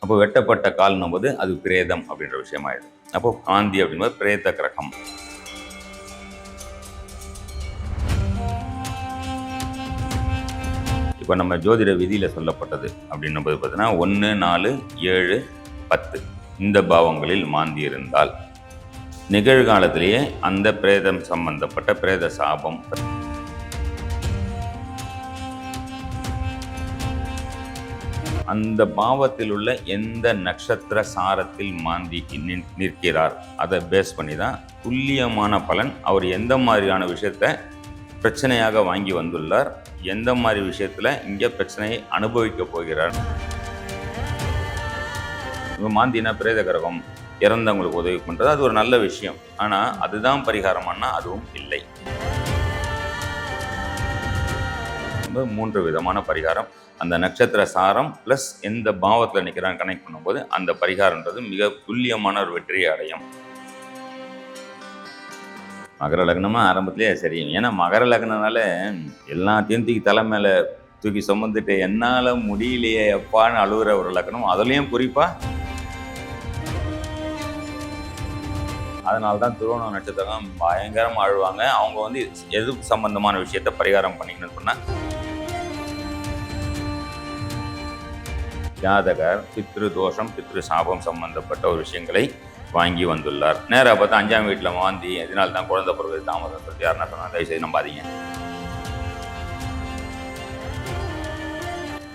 அப்போ வெட்டப்பட்ட கால்னும் போது அது பிரேதம் அப்படின்ற விஷயமாயிடும். அப்போ மாந்தி அப்படின்பது பிரேத கிரகம். இப்போ நம்ம ஜோதிட விதியில் சொல்லப்பட்டது அப்படின்னும் போது பார்த்தீங்கன்னா 1, 4, 7, 10 இந்த பாவங்களில் மாந்தி இருந்தால் நிகழ்காலத்திலேயே அந்த பிரேதம் சம்பந்தப்பட்ட பிரேத சாபம், அந்த பாவத்தில் உள்ள எந்த நட்சத்திர சாரத்தில் மாந்திக்கு நிற்கிறார் அதை பேஸ் பண்ணி தான் துல்லியமான பலன். அவர் எந்த மாதிரியான விஷயத்த பிரச்சனையாக வாங்கி வந்துள்ளார், எந்த மாதிரி விஷயத்தில் இங்கே பிரச்சனையை அனுபவிக்க போகிறார். மாந்தினா பிரேத கிரகம் இறந்தவங்களுக்கு உதவி பண்ணுறது அது ஒரு நல்ல விஷயம். ஆனால் அதுதான் பரிகாரமானா அதுவும் இல்லை. 3 விதமான பரிகாரம். அந்த நட்சத்திர சாரம் ப்ளஸ் எந்த பாவத்தில் நிற்கிறான்னு கனெக்ட் பண்ணும்போது அந்த பரிகாரன்றது மிக துல்லியமான ஒரு வெற்றியை அடையும். மகர லக்னமாக ஆரம்பத்திலே சரி. ஏன்னா மகர லக்னனால எல்லாத்தையும் தூக்கி தலை மேலே தூக்கி சுமந்துட்டு என்னால் முடியலையே எப்பான்னு அழுகிற ஒரு லக்னம். அதுலேயும் குறிப்பாக அதனால தான் திருவோண நட்சத்திரம் பயங்கரமாக அழுவாங்க. அவங்க வந்து எது சம்பந்தமான விஷயத்த பரிகாரம் பண்ணிக்கணும்னு சொன்னால் ஜாதகர் பித்ரு தோஷம் பித்ரு சாபம் சம்பந்தப்பட்ட ஒரு விஷயங்களை வாங்கி வந்துள்ளார். நேராக பார்த்தா 5ஆம் வீட்டில் மாந்தி, இதனால தான் குழந்தை பிறகு தாமதம் சொல்லிட்டு யாருன்னா சொன்னால் தயவுசெய்து நம்பாதீங்க.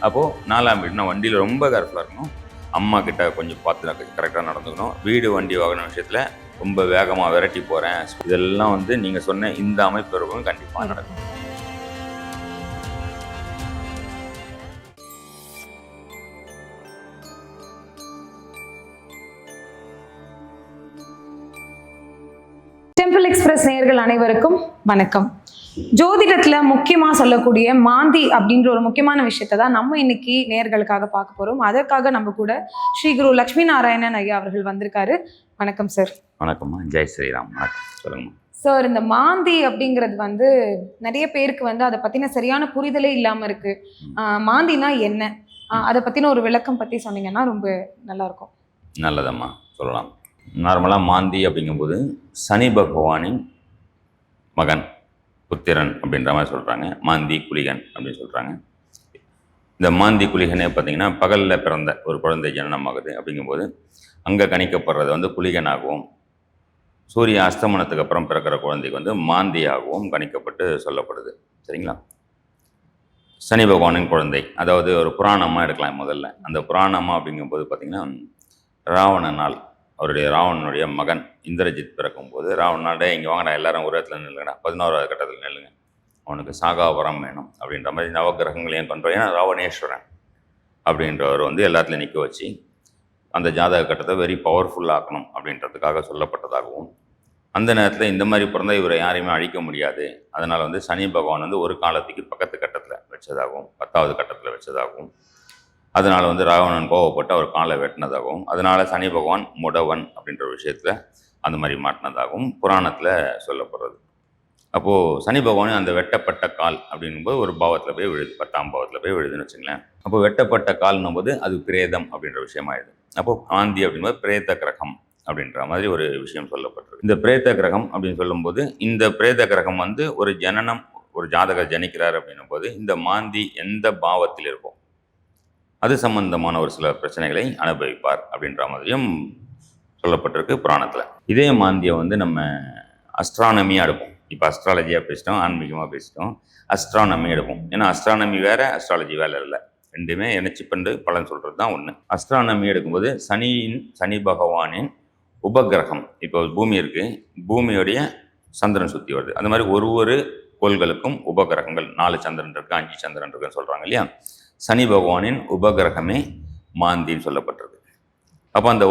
அப்போது 4ஆம் வீடுனா வண்டியில் ரொம்ப கேர்ஃபுல்லாக இருக்கணும். அம்மா கிட்ட கொஞ்சம் பார்த்து கரெக்டாக நடந்துக்கணும். வீடு வண்டி வாகன விஷயத்தில் ரொம்ப வேகமாக விரட்டி போகிறேன், இதெல்லாம் வந்து நீங்கள் சொன்ன இந்த அமைப்பு இருக்கும் கண்டிப்பாக நடக்கும். டெம்பிள் எக்ஸ்பிரஸ் நேயர்கள் அனைவருக்கும் வணக்கம். ஜோதிடத்துல முக்கியமா சொல்லக்கூடிய மாந்தி அப்படின்ற ஒரு முக்கியமான விஷயத்தை தான் நம்ம இன்னைக்கு நேயர்களுக்காக பார்க்க போறோம். அதற்காக நம்ம கூட ஸ்ரீ குரு லட்சுமி நாராயணன் ஐயா அவர்கள் வந்திருக்காரு. வணக்கம் சார். வணக்கம்மா. ஜெய் ஸ்ரீராம். சொல்லுங்க சார். இந்த மாந்தி அப்படிங்கிறது வந்து நிறைய பேருக்கு வந்து அதை பத்தின சரியான புரிதலே இல்லாம இருக்கு. மாந்தினா என்ன, அதை பத்தின ஒரு விளக்கம் பத்தி சொன்னீங்கன்னா ரொம்ப நல்லா இருக்கும். நல்லதம்மா, சொல்லலாம். நார்மலாக மாந்தி அப்படிங்கும்போது சனி பகவானின் மகன், புத்திரன் அப்படின்ற மாதிரி சொல்கிறாங்க. மாந்தி குளிகன் அப்படின்னு சொல்கிறாங்க. இந்த மாந்தி குளிகனே பார்த்திங்கன்னா பகலில் பிறந்த ஒரு குழந்தை ஜனனமாகுது அப்படிங்கும்போது அங்கே கணிக்கப்படுறது வந்து குளிகனாகவும், சூரிய அஸ்தமனத்துக்கு அப்புறம் பிறக்கிற குழந்தைக்கு வந்து மாந்தியாகவும் கணிக்கப்பட்டு சொல்லப்படுது. சரிங்களா? சனி பகவானின் குழந்தை, அதாவது ஒரு புராணமாக எடுக்கலாம். முதல்ல அந்த புராணமாக அப்படிங்கும்போது பார்த்திங்கன்னா ராவணனால், ராவணனுடைய மகன் இந்திரஜித் பிறக்கும்போது ராவணனாடே இங்கே வாங்கடா எல்லாரும் ஒரு இடத்துல நில்லுங்கடா, 11வது கட்டத்தில் நில்லுங்க, அவனுக்கு சாகா வரம் வேணும் அப்படின்ற மாதிரி நவகிரகங்களையும் கொண்டு, ஏன்னா ராவணேஸ்வரன் அப்படின்றவர் வந்து எல்லாத்துலையும் நிற்க வச்சு அந்த ஜாதக கட்டத்தை வெரி பவர்ஃபுல் ஆக்கணும் அப்படின்றதுக்காக சொல்லப்பட்டதாகவும், அந்த நேரத்தில் இந்த மாதிரி பிறந்த இவரை யாரையுமே அழிக்க முடியாது, அதனால் வந்து சனி பகவான் வந்து ஒரு காலத்துக்கு பக்கத்து கட்டத்தில் வச்சதாகவும் 10வது கட்டத்தில் வச்சதாகவும், அதனால் வந்து ராவணன் கோவப்பட்டு அவர் காலை வெட்டினதாகவும், அதனால் சனி பகவான் முடவன் அப்படின்ற விஷயத்தில் அந்த மாதிரி மாட்டினதாகவும் புராணத்தில் சொல்லப்படுறது. அப்போது சனி பகவான் அந்த வெட்டப்பட்ட கால் அப்படிங்கும்போது ஒரு பாவத்தில் போய் விழுது, 10ஆம் பாவத்தில் போய் விழுதுன்னு வச்சுங்களேன். அப்போ வெட்டப்பட்ட கால்னும் போது அது பிரேதம் அப்படின்ற விஷயமாயிடுது. அப்போது மாந்தி அப்படின்போது பிரேத கிரகம் அப்படின்ற மாதிரி ஒரு விஷயம் சொல்லப்பட்டிருக்கு. இந்த பிரேத கிரகம் அப்படின்னு சொல்லும்போது இந்த பிரேத கிரகம் வந்து ஒரு ஜனனம், ஒரு ஜாதகர் ஜனிக்கிறார் அப்படின்னும் போது இந்த மாந்தி எந்த பாவத்தில் இருக்கும் அது சம்பந்தமான ஒரு சில பிரச்சனைகளை அனுபவிப்பார் அப்படின்ற மாதிரியும் சொல்லப்பட்டிருக்கு புராணத்தில். இதே மாந்தியை வந்து நம்ம அஸ்ட்ரானமியாக எடுப்போம். இப்போ அஸ்ட்ராலஜியாக பேசிட்டோம், ஆன்மீகமாக பேசிட்டோம், அஸ்ட்ரானமி எடுப்போம். ஏன்னா அஸ்ட்ரானமி வேறு, அஸ்ட்ராலஜி வேலை இல்லை, ரெண்டுமே இணைச்சி பண்ணு பலன் சொல்கிறது தான் ஒன்று. அஸ்ட்ரானமி எடுக்கும்போது சனி பகவானின் உபகிரகம், இப்போ பூமி இருக்குது, பூமியோடைய சந்திரன் சுற்றி வருது, அந்த மாதிரி ஒரு கோள்களுக்கும் உபகிரகங்கள் 4 சந்திரன் இருக்குது, 5 சந்திரன் இருக்குன்னு சொல்கிறாங்க இல்லையா. சனி பகவானின் உபகிரகமே மாந்தின்னு சொல்லப்பட்டிருக்கு. அப்போ அந்த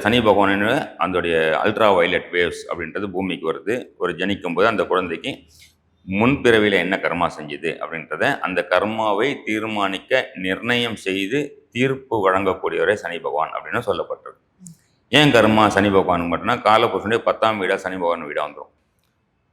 சனி பகவானின் அதோடைய அல்ட்ரா வயலட் வேவ்ஸ் அப்படின்றது பூமிக்கு வருது. ஒரு ஜனிக்கும் போது அந்த குழந்தைக்கு முன்பிறவியில் என்ன கர்மா செஞ்சுது அப்படின்றத அந்த கர்மாவை தீர்மானிக்க நிர்ணயம் செய்து தீர்ப்பு வழங்கக்கூடியவரே சனி பகவான் அப்படின்னு சொல்லப்பட்டிருக்கு. ஏன் கர்மா சனி பகவானுக்கு மட்டும்னா காலபுருஷனுடைய 10ஆம் வீடாக சனி பகவான் வீடாக வந்துடும்,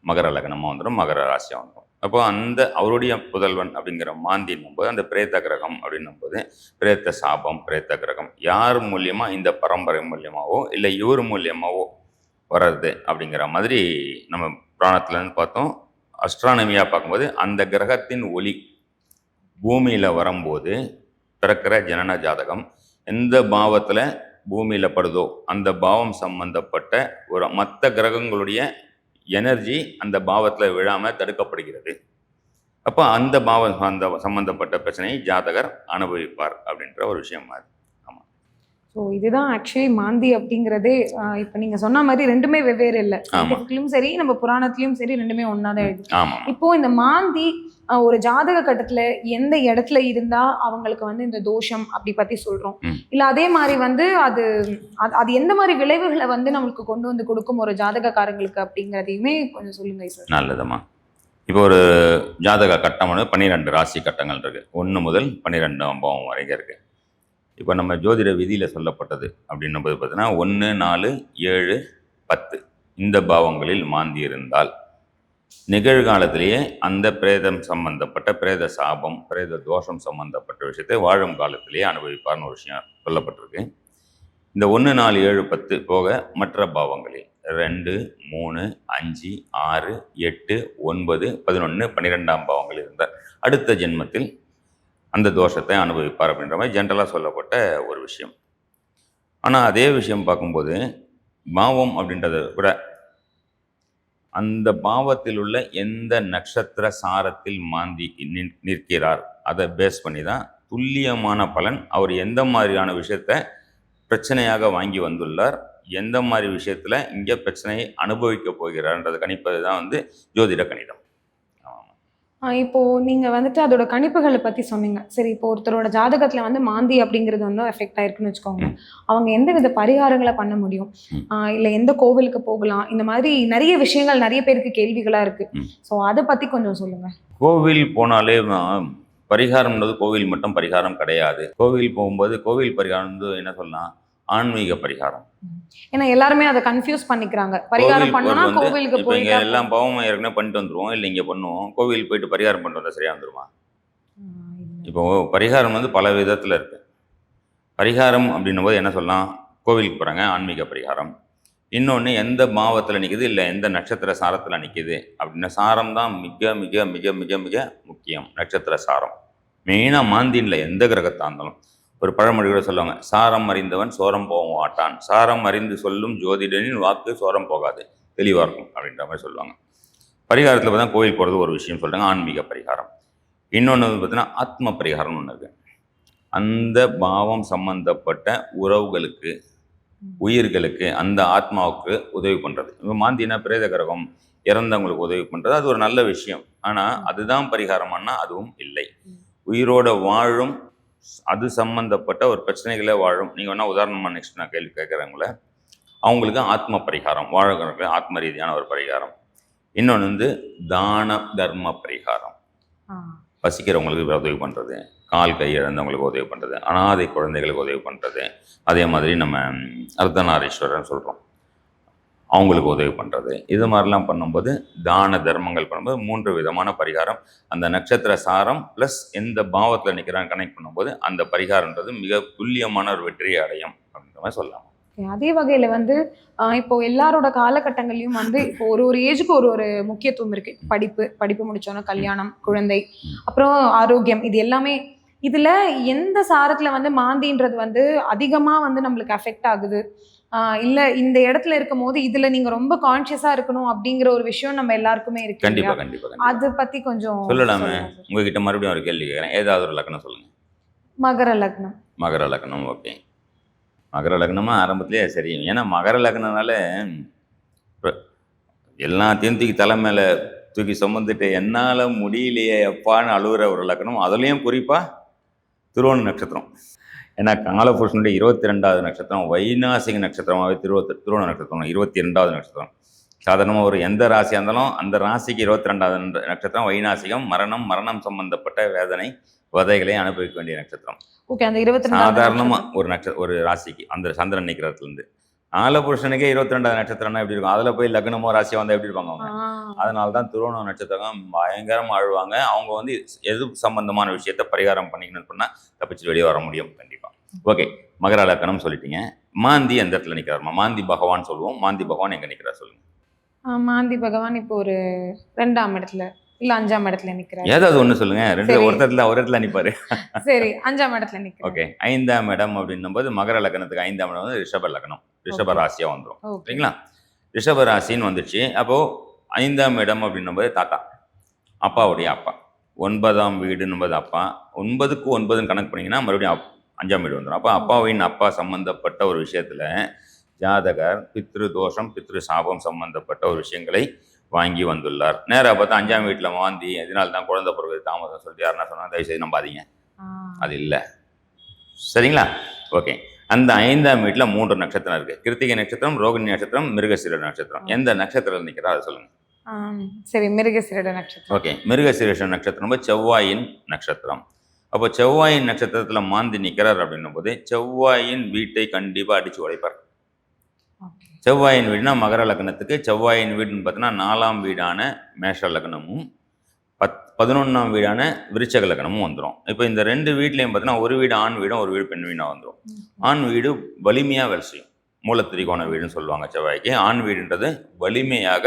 மகர லக்னமாக வந்துடும், மகர ராசியாக வந்துடும். அப்போ அந்த அவருடைய புதல்வன் அப்படிங்கிற மாந்தின்னும் போது அந்த பிரேத்த கிரகம் அப்படின்னும் போது பிரேத்த சாபம், பிரேத்த கிரகம் யார் மூலியமா, இந்த பரம்பரை மூலியமாவோ இல்லை இவர் மூலியமாவோ வர்றது அப்படிங்கிற மாதிரி நம்ம புராணத்துலேருந்து பார்த்தோம். அஸ்ட்ரானமியாக பார்க்கும்போது அந்த கிரகத்தின் ஒளி பூமியில் வரும்போது பிறக்கிற ஜனன ஜாதகம் எந்த பாவத்தில் பூமியில் படுதோ அந்த பாவம் சம்பந்தப்பட்ட ஒரு மற்ற கிரகங்களுடைய எனர்ஜி அந்த பாவத்தில் விழாமல் தடுக்கப்படுகிறது. அப்போ அந்த பாவம் அந்த சம்பந்தப்பட்ட பிரச்சனையை ஜாதகர் அனுபவிப்பார் அப்படின்ற ஒரு விஷயம் மாதிரி. ஆமாம். ஸோ இதுதான் ஆக்சுவலி மாந்தி அப்படிங்கிறதே. இப்போ நீங்கள் சொன்ன மாதிரி ரெண்டுமே வெவ்வேறு இல்லை. சயின்டிஃபிக்லையும் சரி நம்ம புராணத்துலையும் சரி ரெண்டுமே ஒன்றா தான் எழுது. ஆமாம். இப்போ இந்த மாந்தி ஒரு ஜாதக கட்டத்துல எந்த இடத்துல இருந்தா அவங்களுக்கு வந்து இந்த தோஷம் அப்படி பத்தி சொல்றோம், இல்ல அதே மாதிரி வந்து அது அது எந்த மாதிரி விளைவுகளை வந்து நம்மளுக்கு கொண்டு வந்து கொடுக்கும் ஒரு ஜாதகக்காரங்களுக்கு அப்படிங்கிறதையுமே கொஞ்சம் சொல்லுங்க சார். நல்லதுமா. இப்போ ஒரு ஜாதக கட்டம் 12 ராசி கட்டங்கள் இருக்கு. 1 முதல் 12 பாவம் வரைக்கும் இருக்கு. இப்போ நம்ம ஜோதிட விதியில் சொல்லப்பட்டது அப்படின்னும் போது பார்த்தீங்கன்னா 1, 4, 7, 10 இந்த பாவங்களில் மாந்தி இருந்தால் நிகழ்காலத்திலேயே அந்த பிரேதம் சம்பந்தப்பட்ட பிரேத சாபம், பிரேத தோஷம் சம்பந்தப்பட்ட விஷயத்தை வாழும் காலத்திலேயே அனுபவிப்பார்னு ஒரு விஷயம் சொல்லப்பட்டிருக்கு. இந்த 1, 4, 7, 10 போக மற்ற பாவங்களில் 2, 3, 5, 6, 8, 9, 11, 12 பாவங்களில் இருந்த அடுத்த ஜென்மத்தில் அந்த தோஷத்தை அனுபவிப்பார் அப்படின்ற மாதிரி ஜென்ரலாக சொல்லப்பட்ட ஒரு விஷயம். ஆனால் அதே விஷயம் பார்க்கும்போது பாவம் அப்படின்றத விட அந்த பாவத்தில் உள்ள எந்த நட்சத்திர சாரத்தில் மாந்தி நிற்கிறார் அதை பேஸ் பண்ணி தான் துல்லியமான பலன். அவர் எந்த மாதிரியான விஷயத்த பிரச்சனையாக வாங்கி வந்துள்ளார், எந்த மாதிரி விஷயத்தில் இங்கே பிரச்சனையை அனுபவிக்க போகிறார்ன்றதை கணிப்பது தான் வந்து ஜோதிட கணிதம். இப்போ நீங்க வந்துட்டு அதோட கணிப்புகளை பத்தி சொன்னீங்க. சரி, இப்போ ஒருத்தரோட ஜாதகத்துல வந்து மாந்தி அப்படிங்கிறது வந்து எஃபெக்ட் ஆயிருக்குன்னு வச்சுக்கோங்க. அவங்க எந்த வித பரிகாரங்களை பண்ண முடியும், இல்ல எந்த கோவிலுக்கு போகலாம், இந்த மாதிரி நிறைய விஷயங்கள் நிறைய பேருக்கு கேள்விகளா இருக்கு. ஸோ அதை பத்தி கொஞ்சம் சொல்லுங்க. கோவில் போனாலே பரிகாரம்ன்றது கோவில் மட்டும் பரிகாரம் கிடையாது. கோவில் போகும்போது கோவில் பரிகாரம் வந்து என்ன சொல்லலாம், ஆன்மீக பரிகாரம். ஏன்னா எல்லாருமே அதை கன்ஃபியூஸ் பண்ணிக்கிறாங்க. பரிகாரம் பண்ணா கோவிலுக்கு போய் இங்க எல்லாம் பாவம் ஏற்கனவே பண்ணிட்டு வந்துருவோம், இல்லை இங்க பண்ணுவோம், கோவில் போயிட்டு பரிகாரம் பண்ணிட்டு வந்தா சரியா வந்துருமா? இப்போ பரிகாரம் வந்து பல விதத்துல இருக்கு. பரிகாரம் அப்படின்னும் போது என்ன சொல்லலாம், கோவிலுக்கு போறாங்க ஆன்மீக பரிகாரம். இன்னொன்று எந்த பாவத்தில் நிற்குது, இல்லை எந்த நட்சத்திர சாரத்தில் நிற்குது அப்படின்னா சாரம் தான் மிக மிக மிக மிக மிக முக்கியம். நட்சத்திர சாரம் மெயினாக மாந்தின்ல எந்த கிரகத்தாக இருந்தாலும் ஒரு பழமொழி கூட சொல்லுவாங்க, சாரம் அறிந்தவன் சோரம் போக மாட்டான், சாரம் அறிந்து சொல்லும் ஜோதிடனின் வாக்கு சோரம் போகாது, தெளிவாக இருக்கும் அப்படின்ற மாதிரி சொல்லுவாங்க. பரிகாரத்தில் பார்த்தா கோவில் போகிறது ஒரு விஷயம் சொல்கிறாங்க, ஆன்மீக பரிகாரம். இன்னொன்று வந்து பார்த்தீங்கன்னா ஆத்ம பரிகாரம்னு ஒன்று இருக்குது. அந்த பாவம் சம்பந்தப்பட்ட உறவுகளுக்கு, உயிர்களுக்கு, அந்த ஆத்மாவுக்கு உதவி பண்ணுறது. இப்போ மாந்தினா பிரேத கிரகம் இறந்தவங்களுக்கு உதவி பண்ணுறது, அது ஒரு நல்ல விஷயம். ஆனால் அதுதான் பரிகாரமானா அதுவும் இல்லை. உயிரோட வாழும் அது சம்பந்தப்பட்ட ஒரு பிரச்சனைகளே வாழும். நீங்கள் வேணால் உதாரணமாக நெக்ஸ்ட் நான் கேள்வி கேட்குறவங்கள அவங்களுக்கு ஆத்ம பரிகாரம், வாழறவங்களுக்கு ஆத்ம ரீதியான ஒரு பரிகாரம். இன்னொன்று வந்து தான தர்ம பரிகாரம், பசிக்கிறவங்களுக்கு உதவி பண்ணுறது, கால் கை இழந்தவங்களுக்கு உதவி பண்ணுறது, அனாதை குழந்தைகளுக்கு உதவி பண்ணுறது. அதே மாதிரி நம்ம அர்த்தநாரீஸ்வரர்னு சொல்கிறோம், அவங்களுக்கு உதவி பண்ணுறது. இது மாதிரிலாம் பண்ணும்போது தான தர்மங்கள் பண்ணும்போது 3 விதமான பரிகாரம். அந்த நட்சத்திர சாரம் ப்ளஸ் எந்த பாவத்தில் நிற்கிறான்னு கனெக்ட் பண்ணும்போது அந்த பரிகாரன்றது மிக துல்லியமான ஒரு வெற்றியை அடையும் அப்படின்ற மாதிரி சொல்லலாம். அதே வகையில் வந்து இப்போ எல்லாரோட காலகட்டங்களையும் வந்து இப்போ ஒரு ஏஜுக்கு ஒரு முக்கியத்துவம் இருக்கு. படிப்பு முடிச்சோன்னா கல்யாணம், குழந்தை, அப்புறம் ஆரோக்கியம், இது எல்லாமே. இதுல எந்த சாரத்துல வந்து மாந்தின்றது வந்து அதிகமா வந்து நம்மளுக்கு அஃபெக்ட் ஆகுது, இல்ல இந்த இடத்துல இருக்கும் போது இதுல நீங்க ரொம்ப கான்சியஸா இருக்கணும் அப்படிங்கிற ஒரு விஷயம் நம்ம எல்லாருக்குமே இருக்கு. கண்டிப்பா கண்டிப்பா. அதை பத்தி கொஞ்சம் சொல்லலாமே. உங்ககிட்ட மறுபடியும் ஒரு கேள்வி கேட்குறேன், ஏதாவது ஒரு லக்னம் சொல்லுங்க. மகர லக்னம். மகர லக்னம், ஓகே. மகர லக்னமா ஆரம்பத்திலே சரி. ஏன்னா மகர லக்னனால எல்லாத்தையும் தூக்கி தலை மேலே தூக்கி சுமந்துட்டு என்னால் முடியலையே எப்பான்னு அழுகிற ஒரு லக்னம். அதுலேயும் குறிப்பாக திருவோண நட்சத்திரம். ஏன்னா காலபுருஷனுடைய 22வது நட்சத்திரம் வைநாசிக நட்சத்திரமாகவே திருவோண நட்சத்திரம் 22வது நட்சத்திரம். சாதாரணமாக ஒரு எந்த ராசியாக இருந்தாலும் அந்த ராசிக்கு 22வது நட்சத்திரம் வைநாசிகம், மரணம் சம்பந்தப்பட்ட வேதனை வதைகளை அனுபவிக்க வேண்டிய நட்சத்திரம். ஓகே, அந்த 22 சாதாரணமாக ஒரு ராசிக்கு அந்த சந்திரன் நிற்கிறதுலேருந்து ஆலபுருஷனுக்கே 22வது நட்சத்திரம்னா எப்படி இருக்கும்? அதில் போய் லக்னமோ ராசியோ வந்தால் எப்படி இருப்பாங்க அவங்க? அதனால தான் திருவோண நட்சத்திரம் பயங்கரமாக அழுவாங்க. அவங்க வந்து எது சம்பந்தமான விஷயத்த பரிகாரம் பண்ணிக்கணும்னு சொன்னால் தப்பிச்சு வெளியே வர முடியும் கண்டிப்பாக. ஓகே, மகர லக்கணம் சொல்லிட்டீங்க. மாந்தி எந்த இடத்துல நிற்கிறாருமா? மாந்தி பகவான் சொல்லுவோம். மாந்தி பகவான் எங்கே நிற்கிறார் சொல்லுங்க. மாந்தி பகவான் இப்போ ஒரு 2ஆம் இடத்துல இல்ல 5ஆம் இடத்துல நிக்கிறாரு. ஏதாவது ஒன்று சொல்லுங்க. ஒரு இடத்துல நிற்பாரு. சரி, 5ஆம் இடத்துல நிற்கிறாரு. ஓகே, 5ஆம் இடம் அப்படின்னும் போது மகர லக்கணத்துக்கு 5ஆம் இடம் வந்து ரிஷப லக்கணம், ரிஷப ராசியாக வந்துடும். சரிங்களா? ரிஷப ராசின்னு வந்துடுச்சு. அப்போது 5ஆம் இடம் அப்படின்னும் போது தாத்தா, அப்பாவுடைய அப்பா. 9ஆம் வீடுன்னும் போது அப்பா. 9க்கு 9ன்னு கணக்கு பண்ணிங்கன்னா மறுபடியும் 5ஆம் வீடு வந்துடும். அப்போ அப்பாவின் அப்பா சம்பந்தப்பட்ட ஒரு விஷயத்தில் ஜாதகர் பித்ரு தோஷம் பித்ரு சாபம் சம்பந்தப்பட்ட ஒரு விஷயங்களை வாங்கி வந்துள்ளார். நேராக பார்த்தா 5ஆம் வீட்டில் மாந்தி, இதனால தான் குழந்தை பிறகு தாமதம் சொல்லிட்டு யாருன்னா சொன்னால் தயவுசெய்து நம்பாதீங்க, அது இல்லை. சரிங்களா? ஓகே, அந்த 5ஆம் வீட்டில் 3 நட்சத்திரம் இருக்குது. கிருத்திகை நட்சத்திரம், ரோகிணி நட்சத்திரம், மிருகசீர நட்சத்திரம். எந்த நட்சத்திரத்தில் நிற்கிறா அதை சொல்லுங்கள். சரி, மிருகசீரட நட்சத்திரம். ஓகே, மிருகசீரிஷ நட்சத்திரம் செவ்வாயின் நட்சத்திரம். அப்போ செவ்வாயின் நட்சத்திரத்தில் மாந்தி நிற்கிறார் அப்படின்னும் போது செவ்வாயின் வீட்டை கண்டிப்பாக அடித்து உடைப்பார். செவ்வாயின் வீடுனா மகர லக்னத்துக்கு செவ்வாயின் வீடுன்னு பார்த்தீங்கன்னா 4ஆம் வீடான மேஷ லக்னமும் 11ஆம் வீடான விருச்சக லக்னமும் வந்துடும். இப்போ இந்த 2 வீட்லையும் பார்த்தீங்கன்னா ஒரு வீடு ஆண் வீடும் ஒரு வீடு பெண் வீடாக வந்துடும். ஆண் வீடு வலிமையாக வேலை செய்யும். மூலத்திரிகோண வீடுன்னு சொல்லுவாங்க செவ்வாய்க்கு. ஆண் வீடுன்றது வலிமையாக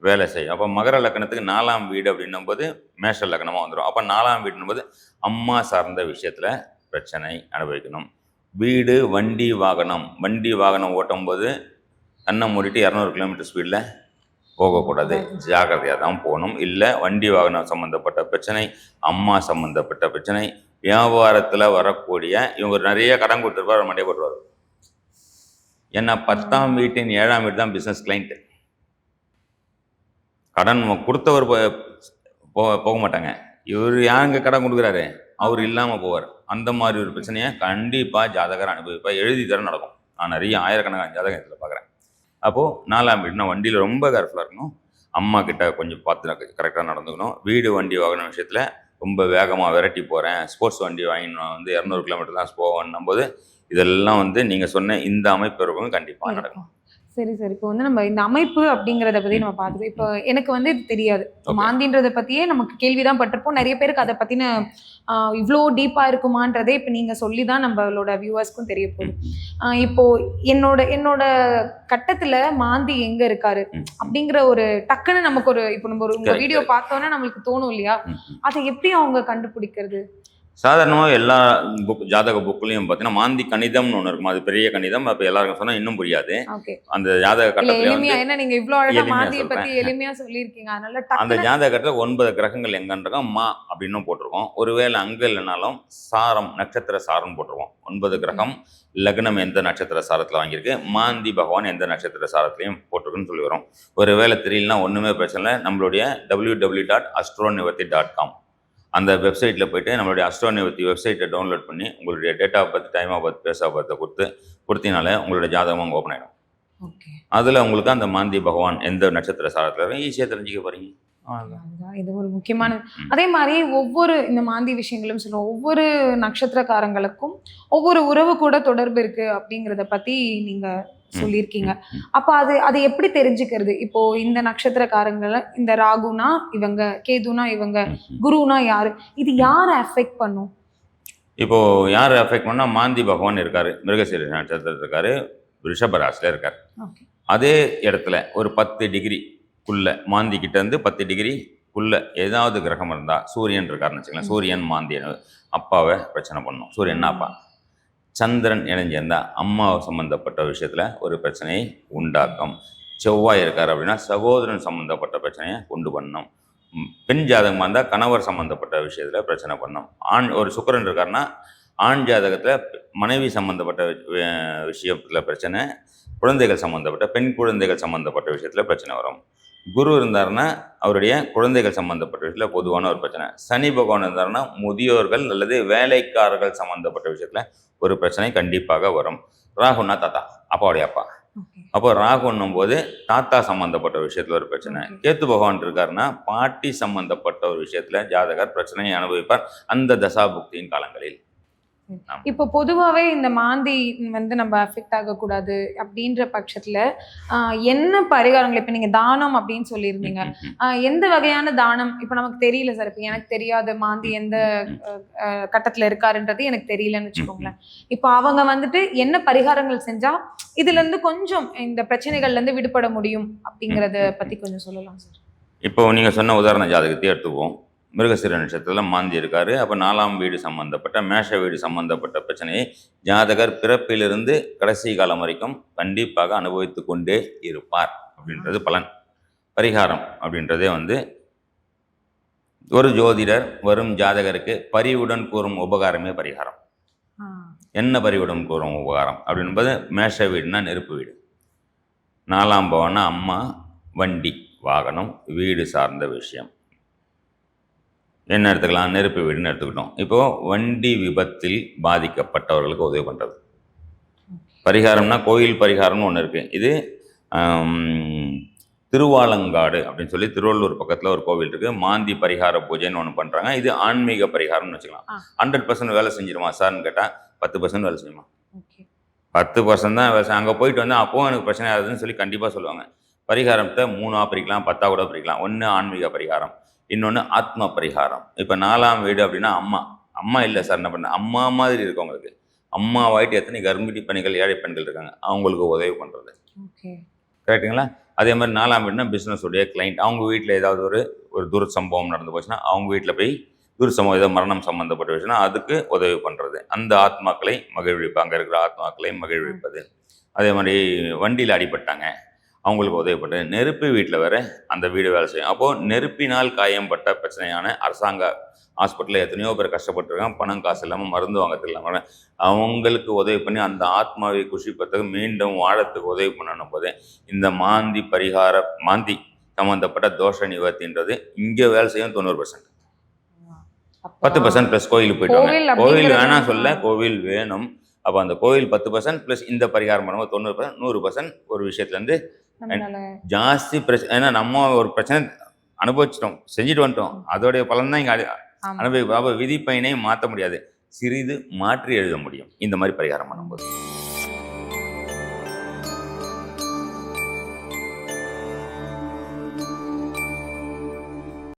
வேலை செய்யும். அப்போ மகர லக்னத்துக்கு 4ஆம் வீடு அப்படின்னும் போது மேஷ லக்னமாக வந்துடும். அப்போ 4ஆம் வீடுன்னும் போது அம்மா சார்ந்த விஷயத்தில் பிரச்சனை அனுபவிக்கணும். வீடு, வண்டி வாகனம் ஓட்டும் போது கண்ணை மூடிட்டு 200 கிலோமீட்டர் ஸ்பீடில் போகக்கூடாது, ஜாக்கிரதையாக தான் போகணும். இல்லை வண்டி வாகனம் சம்மந்தப்பட்ட பிரச்சனை, அம்மா சம்மந்தப்பட்ட பிரச்சனை, வியாபாரத்தில் வரக்கூடிய இவங்க நிறைய கடன் கொடுத்துருப்பார், மண்டே போட்டுருவார். ஏன்னா 10ஆம் வீட்டின் 7ஆம் வீடு தான் பிஸ்னஸ் கிளைண்ட்டு. கடன் கொடுத்தவர் போக மாட்டாங்க. இவர் யாருங்க கடன் கொடுக்குறாரு, அவர் இல்லாமல் போவார். அந்த மாதிரி ஒரு பிரச்சனையை கண்டிப்பாக ஜாதகர் அனுபவிப்பாக எழுதி தர நடக்கும். நான் நிறைய ஆயிரக்கணக்கான ஜாதகம் இதில் பார்க்குறேன். அப்போது 4ஆம் வீடுனா வண்டியில் ரொம்ப கேர்ஃபுல்லாக இருக்கணும். அம்மா கிட்ட கொஞ்சம் பார்த்து கரெக்டாக நடந்துக்கணும். வீடு, வண்டி வாகன விஷயத்தில் ரொம்ப வேகமாக விரட்டி போகிறேன், ஸ்போர்ட்ஸ் வண்டி வாங்கினோம் வந்து 200 கிலோமீட்டர் தான் போவேன்னும் போது இதெல்லாம் வந்து நீங்கள் சொன்ன இந்த அமைப்பு இருக்கும் கண்டிப்பாக நடக்கும். சரி சார், இப்போ வந்து நம்ம இந்த அமைப்பு அப்படிங்கிறத பற்றி நம்ம பார்த்துக்கோ. இப்போ எனக்கு வந்து இது தெரியாது, மாந்தின்றதை பற்றியே நமக்கு கேள்விதான் பட்டிருப்போம். நிறைய பேருக்கு அதை பற்றின இவ்வளோ டீப்பாக இருக்குமான்றதே இப்போ நீங்கள் சொல்லி தான் நம்மளோட வியூவர்ஸ்க்கும் தெரிய போகுது. இப்போது என்னோட கட்டத்தில் மாந்தி எங்கே இருக்காரு அப்படிங்கிற ஒரு டக்குன்னு நமக்கு ஒரு இப்போ நம்ம ஒரு உங்கள் வீடியோ பார்த்தோன்னா நம்மளுக்கு தோணும் இல்லையா, அதை எப்படி அவங்க கண்டுபிடிக்கிறது? சாதாரணமாக எல்லா ஜாதக புக்லையும் பார்த்தீங்கன்னா மாந்தி கணிதம்னு ஒன்று இருக்கும். அது பெரிய கணிதம். அப்போ எல்லாருக்கும் சொன்னால் இன்னும் புரியாது. அந்த ஜாதக கட்டத்தில் அந்த ஜாதக கட்டத்தில் 9 கிரகங்கள் எங்கன்றோம் மா அப்படின்னு போட்டிருக்கோம். ஒருவேளை அங்கே இல்லைனாலும் சாரம், நட்சத்திர சாரம் போட்டிருக்கோம். 9 கிரகம் லக்னம் எந்த நட்சத்திர சாரத்தில் வாங்கியிருக்கு, மாந்தி பகவான் எந்த நட்சத்திர சாரத்திலையும் போட்டிருக்குன்னு சொல்லி வரும். ஒருவேளை தெரியலனா ஒன்றுமே பிரச்சனை இல்லை. நம்மளுடைய www.astronavarthi.com அந்த வெப்சைட்டில் போய்ட்டு நம்மளுடைய அஸ்ட்ரோனிவர்த்தி வெப்சைட்டை டவுன்லோட் பண்ணி உங்களுடைய date of birth, time of birth, place of பர்த்தை கொடுத்தீங்கனாலே உங்களுடைய ஜாதகம் அங்கே ஓப்பன் ஆகிடும். அதில் உங்களுக்கு அந்த மாந்தி பகவான் எந்த நட்சத்திர சாரத்தில் ஈஸியாக தெரிஞ்சுக்க போகிறீங்க. இது ஒரு முக்கியமான. அதே மாதிரி ஒவ்வொரு இந்த மாந்தி விஷயங்களும் சொல்லுவோம், ஒவ்வொரு நட்சத்திரக்காரங்களுக்கும் ஒவ்வொரு உறவு கூட தொடர்பு இருக்கு அப்படிங்கிறத பற்றி நீங்கள் சொல்லியிருக்கீங்க. அப்போ அது எப்படி தெரிஞ்சுக்கிறது? இப்போ இந்த நட்சத்திரக்காரங்களை, இந்த ராகுனா இவங்க, கேதுனா இவங்க, குருனா யாரு, இது யாரை அஃபெக்ட் பண்ணும்? இப்போ யார் அஃபெக்ட் பண்ணா, மாந்தி பகவான் இருக்காரு, மிருகசீரிஷ நட்சத்திரத்தில் இருக்காரு, ரிஷபராசியில் இருக்கார். அதே இடத்துல ஒரு 10 டிகிரிக்குள்ள மாந்தி கிட்ட இருந்து 10 டிகிரிக்குள்ள ஏதாவது கிரகம் இருந்தால், சூரியன் இருக்காருன்னு வச்சுக்கலாம், சூரியன் மாந்தி அப்பாவை பிரச்சனை பண்ணும். சூரியன் அப்பா. சந்திரன் இணைஞ்சிருந்தா அம்மா சம்மந்தப்பட்ட விஷயத்தில் ஒரு பிரச்சனையை உண்டாக்கும். செவ்வாய் இருக்கார் அப்படின்னா சகோதரன் சம்மந்தப்பட்ட பிரச்சனையை கொண்டு பண்ணணும். பெண் ஜாதகமாக இருந்தால் கணவர் சம்மந்தப்பட்ட விஷயத்தில் பிரச்சனை பண்ணும். ஒரு சுக்கிரன் இருக்காருன்னா ஆண் ஜாதகத்தில் மனைவி சம்மந்தப்பட்ட விஷயத்தில் பிரச்சனை, குழந்தைகள் சம்மந்தப்பட்ட பெண் குழந்தைகள் சம்மந்தப்பட்ட விஷயத்தில் பிரச்சனை வரும். குரு இருந்தாருன்னா அவருடைய குழந்தைகள் சம்மந்தப்பட்ட விஷயத்தில் பொதுவான ஒரு பிரச்சனை. சனி பகவான் இருந்தாருன்னா முதியோர்கள் அல்லது வேலைக்காரர்கள் சம்மந்தப்பட்ட விஷயத்தில் ஒரு பிரச்சனை கண்டிப்பாக வரும். ராகுன்னா தாத்தா, அப்பாவுடைய அப்பா. அப்போ ராகுன்னும் போது தாத்தா சம்மந்தப்பட்ட விஷயத்தில் ஒரு பிரச்சனை. கேத்து பகவான் இருக்காருன்னா பாட்டி சம்மந்தப்பட்ட ஒரு விஷயத்தில் ஜாதகர் பிரச்சனையை அனுபவிப்பார் அந்த தசாபுக்தியின் காலங்களில். இப்போ பொதுவாகவே இந்த மாந்தி வந்து நம்ம அஃபெக்ட் ஆகக்கூடாது அப்படின்ற பட்சத்தில் என்ன பரிகாரங்கள் இப்போ நீங்கள் தானம் அப்படின்னு சொல்லியிருந்தீங்க, எந்த வகையான தானம் இப்போ நமக்கு தெரியல சார். இப்போ எனக்கு தெரியாத மாந்தி எந்த கட்டத்தில் இருக்காருன்றது எனக்கு தெரியலன்னு வச்சுக்கோங்களேன். இப்போ அவங்க வந்துட்டு என்ன பரிகாரங்கள் செஞ்சால் இதுலேருந்து கொஞ்சம் இந்த பிரச்சனைகள்லேருந்து விடுபட முடியும் அப்படிங்கிறத பற்றி கொஞ்சம் சொல்லலாம் சார். இப்போ நீங்கள் சொன்ன உதாரண ஜாதகத்தை எடுத்துக்குவோம். மிருகசீர நட்சத்திரத்தில் மாந்தி இருக்காரு. அப்போ 4ஆம் வீடு சம்பந்தப்பட்ட மேஷ வீடு சம்பந்தப்பட்ட பிரச்சனையை ஜாதகர் பிறப்பிலிருந்து கடைசி காலம் வரைக்கும் கண்டிப்பாக அனுபவித்து கொண்டே இருப்பார் அப்படின்றது பலன். பரிகாரம் அப்படின்றதே வந்து ஒரு ஜோதிடர் வரும் ஜாதகருக்கு பரிவுடன் கூறும் உபகாரமே பரிகாரம். என்ன பரிவுடன் கூறும் உபகாரம் அப்படின்பது, மேஷ வீடுனா நெருப்பு வீடு, 4ஆம் பவனா அம்மா, வண்டி வாகனம் வீடு சார்ந்த விஷயம். என்ன எடுத்துக்கலாம், நெருப்பு வீடுன்னு எடுத்துக்கிட்டோம். இப்போது வண்டி விபத்தில் பாதிக்கப்பட்டவர்களுக்கு உதவி பண்ணுறது. பரிகாரம்னா கோயில் பரிகாரம்னு ஒன்று இருக்குது. இது திருவாலங்காடு அப்படின்னு சொல்லி திருவள்ளூர் பக்கத்தில் ஒரு கோவில் இருக்குது. மாந்தி பரிகார பூஜைன்னு ஒன்று பண்ணுறாங்க. இது ஆன்மீக பரிகாரம்னு வச்சுக்கலாம். 100% வேலை செஞ்சிருமா சார்னு கேட்டால் 10% வேலை செய்யுமா. 10% தான் வேலை. அங்கே போயிட்டு வந்து அப்போவும் எனக்கு பிரச்சனை ஆகுதுன்னு சொல்லி கண்டிப்பாக சொல்லுவாங்க. பரிகாரத்தை 3ஆக பிரிக்கலாம், 10ஆக கூட பிரிக்கலாம். ஒன்று ஆன்மீக பரிகாரம், இன்னொன்று ஆத்ம பரிகாரம். இப்போ 4ஆம் வீடு அப்படின்னா அம்மா இல்லை சார், என்ன பண்ண அம்மா மாதிரி இருக்கவங்களுக்கு, அம்மாவாயிட்டு எத்தனை கர்ப்பிணி பெண்கள் ஏழை பெண்கள் இருக்காங்க, அவங்களுக்கு உதவி பண்ணுறது. கரெக்டுங்களா? அதே மாதிரி 4ஆம் வீடுனா பிஸ்னஸுடைய கிளைண்ட், அவங்க வீட்டில் ஏதாவது ஒரு துர் சம்பவம் நடந்து போச்சுன்னா அவங்க வீட்டில் போய் துர் சம்பவம் ஏதோ மரணம் சம்மந்தப்பட்ட விஷயம்னா அதுக்கு உதவி பண்ணுறது. அந்த ஆத்மாக்களை மகிழ்விப்பு, அங்கே இருக்கிற ஆத்மாக்களை மகிழ்விப்பது. அதே மாதிரி வண்டியில் அடிபட்டாங்க, அவங்களுக்கு உதவிப்பட்டு. நெருப்பு வீட்டில் வேற அந்த வீடு வேலை செய்யும். அப்போது நெருப்பினால் காயம்பட்ட பிரச்சனையான அரசாங்க ஹாஸ்பிட்டலில் எத்தனையோ பேர் கஷ்டப்பட்டுருக்காங்க, பணம் காசு இல்லாமல் மருந்து வாங்கிறது இல்லாமல். அவங்களுக்கு உதவி பண்ணி அந்த ஆத்மாவை குஷிப்பதற்கு மீண்டும் வாழத்துக்கு உதவி பண்ணணும் போது இந்த மாந்தி சம்மந்தப்பட்ட தோஷ நிவர்த்தின்றது இங்கே வேலை செய்யும் 90%. 10% ப்ளஸ் கோயிலுக்கு போயிட்டு வாங்க. கோவில் வேணாம் சொல்ல, கோவில் வேணும். அப்போ அந்த கோவில் 10% ப்ளஸ் இந்த பரிகாரம் பண்ணும்போது 90%, 100% ஒரு விஷயத்துலேருந்து ஜாஸ்தி பிரச்சனை. ஏன்னா நம்ம ஒரு பிரச்சனை அனுபவிச்சிட்டோம், செஞ்சுட்டு வந்துட்டோம், அதோடைய பலன் தான் இங்கே அனுபவிப்போம். அப்போ விதிப்பயனை மாற்ற முடியாது, சிறிது மாற்றி எழுத முடியும் இந்த மாதிரி பரிகாரம் பண்ணும்போது.